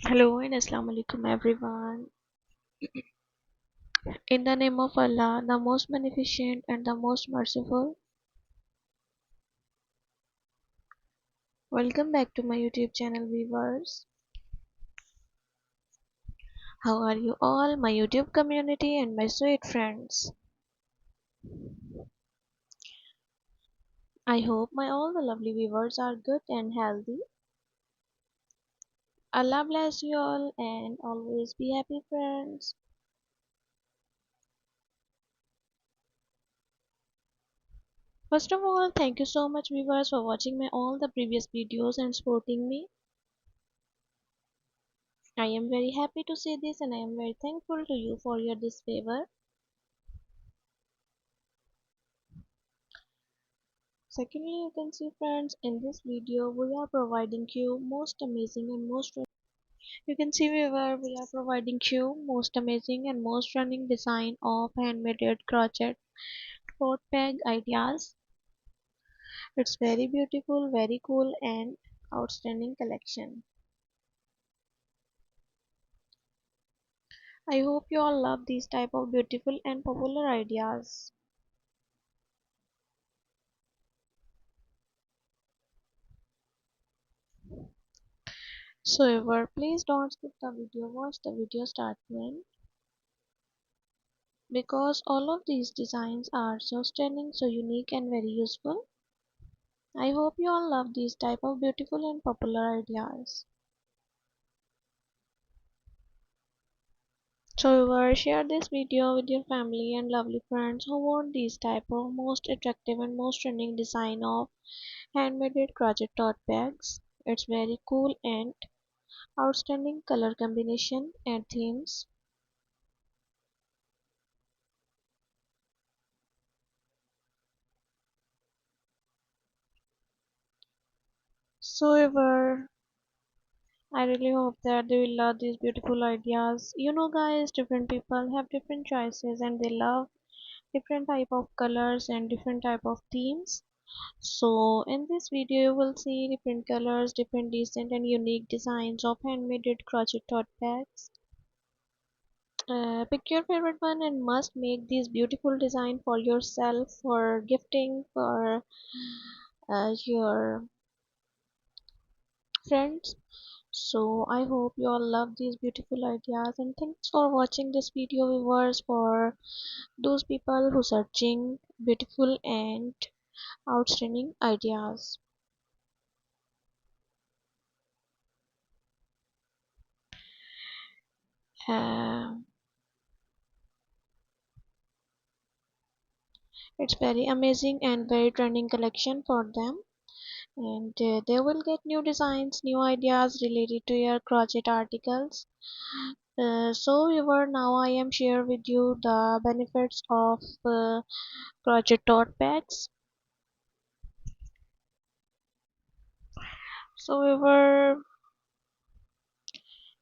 Hello and Assalamu alaikum everyone. In the name of Allah, the most beneficent and the most merciful. Welcome back to my YouTube channel viewers. How are you all, my YouTube community and my sweet friends? I hope my all the lovely viewers are good and healthy. Allah bless you all and always be happy friends. First of all, thank you so much viewers for watching my all the previous videos and supporting me. I am very happy to see this and I am very thankful to you for your this favor. Secondly, you can see friends, in this video we are providing you most amazing and most you can see where we are providing you most amazing and most running design of handmade crochet tote bag ideas. It's very beautiful, very cool and outstanding collection. I hope you all love these type of beautiful and popular ideas. So ever please don't skip the video, watch the video start to end, because all of these designs are so stunning, so unique and very useful. I hope you all love these type of beautiful and popular ideas. So share this video with your family and lovely friends who want these type of most attractive and most trending design of handmade crochet tote bags. It's very cool and outstanding color combination and themes. So I really hope that they will love these beautiful ideas. You know guys, different people have different choices and they love different type of colors and different type of themes. So in this video you will see different colors, different decent and unique designs of handmade crochet tote bags. Pick your favorite one and must make this beautiful design for yourself, for gifting, for your friends. So I hope you all love these beautiful ideas, and thanks for watching this video viewers. For those people who searching beautiful and outstanding ideas. uh, it's very amazing and very trending collection for them, and they will get new designs, new ideas related to your crochet articles. So viewer, now I am share with you the benefits of crochet tote bags. So viewer,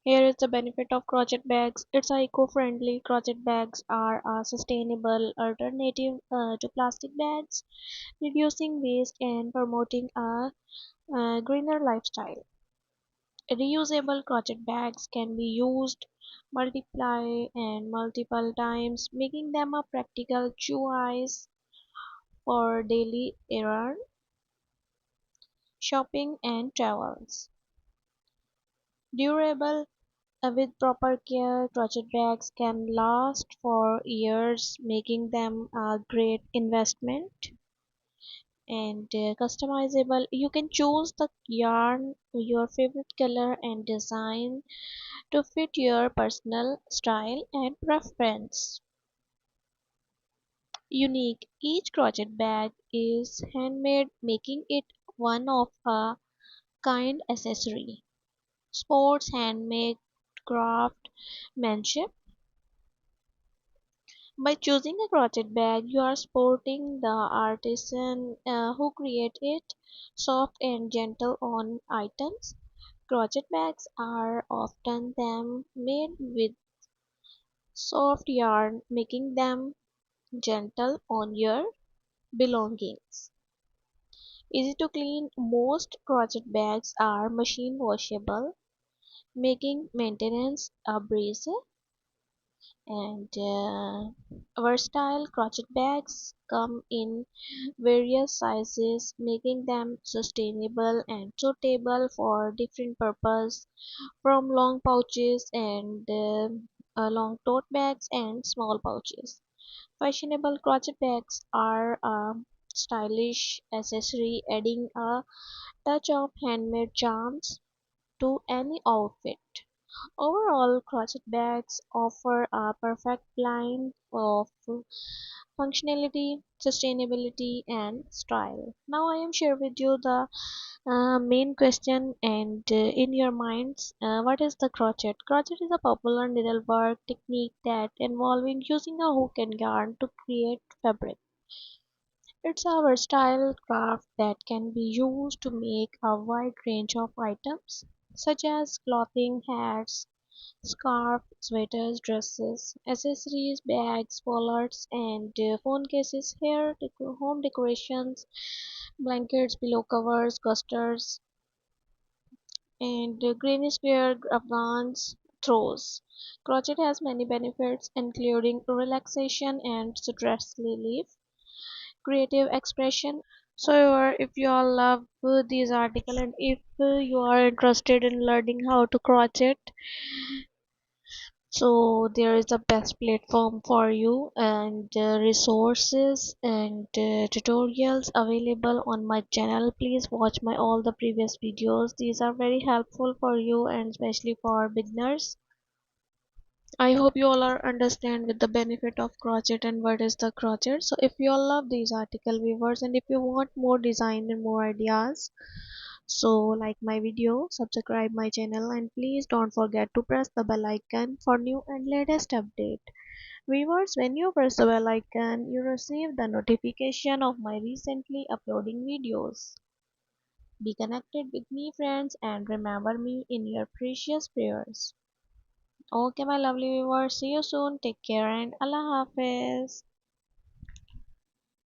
here is the benefit of crochet bags. It's a eco-friendly. Crochet bags are a sustainable alternative to plastic bags, reducing waste and promoting a greener lifestyle. Reusable crochet bags can be used multiply and multiple times, making them a practical choice for daily errand, shopping and travels. Durable. With proper care, crochet bags can last for years, making them a great investment. And customizable, you can choose the yarn, your favorite color and design to fit your personal style and preference. Unique, each crochet bag is handmade, making it one of a kind accessory. Sports handmade craftsmanship. By choosing a crochet bag, you are supporting the artisan who create it. Soft and gentle on items. Crochet bags are often them made with soft yarn, making them gentle on your belongings. Easy to clean. Most crochet bags are machine washable. making maintenance a breeze. And versatile crochet bags come in various sizes, making them sustainable and suitable for different purposes, from long pouches and long tote bags and small pouches. Fashionable crochet bags are a stylish accessory, adding a touch of handmade charms to any outfit. Overall, crochet bags offer a perfect blend of functionality, sustainability, and style. Now, I am share with you the main question and in your minds, what is the crochet? Crochet is a popular needlework technique that involving using a hook and yarn to create fabric. It's a versatile craft that can be used to make a wide range of items such as clothing, hats, scarves, sweaters, dresses, accessories, bags, wallets, and phone cases, home decorations, blankets, pillow covers, coasters, and greenish wear afghans throws. Crochet has many benefits including relaxation and stress relief, creative expression. So if you all love these article and if you are interested in learning how to crochet, so there is a best platform for you and resources and tutorials available on my channel. Please watch my all the previous videos. These are very helpful for you and especially for beginners. I hope you all are understand with the benefit of crochet and what is the crochet. So if you all love these article viewers and if you want more design and more ideas, so like my video, subscribe my channel, and please don't forget to press the bell icon for new and latest update. Viewers, when you press the bell icon, you receive the notification of my recently uploading videos. Be connected with me friends and remember me in your precious prayers. Okay my lovely viewers, see you soon. Take care and Allah Hafiz.